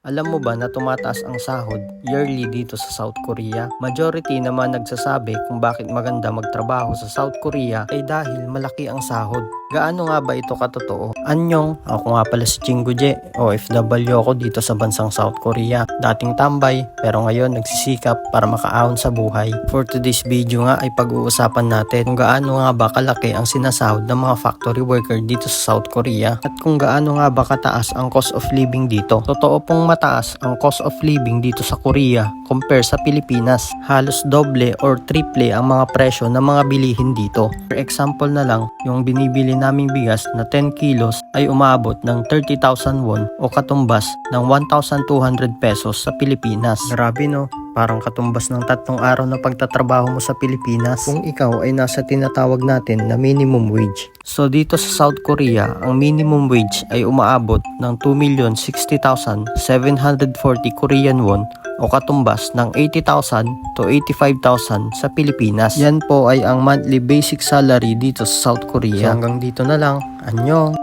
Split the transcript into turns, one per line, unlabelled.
Alam mo ba na tumataas ang sahod yearly dito sa South Korea? Majority naman nagsasabi kung bakit maganda magtrabaho sa South Korea ay dahil malaki ang sahod. Gaano nga ba ito katotoo? Anyong, ako nga pala si Chingguje, OFW ako dito sa bansang South Korea. Dating tambay, pero ngayon nagsisikap para makaahon sa buhay. For today's video nga ay pag-uusapan natin kung gaano nga ba kalaki ang sinasahod ng mga factory worker dito sa South Korea at kung gaano nga ba kataas ang cost of living dito. Totoo pong mataas ang cost of living dito sa Korea compare sa Pilipinas. Halos doble or triple ang mga presyo ng mga bilihin dito. For example na lang, yung binibili naming bigas na 10 kilos ay umaabot ng 30,000 won o katumbas ng 1,200 pesos sa Pilipinas. Grabe no? Parang katumbas ng 3 araw na pagtatrabaho mo sa Pilipinas kung ikaw ay nasa tinatawag natin na minimum wage. So dito sa South Korea, ang minimum wage ay umaabot ng 2,060,740 Korean won o katumbas ng 80,000 to 85,000 sa Pilipinas. Yan po ay ang monthly basic salary dito sa South Korea. So hanggang dito na lang. Annyeong!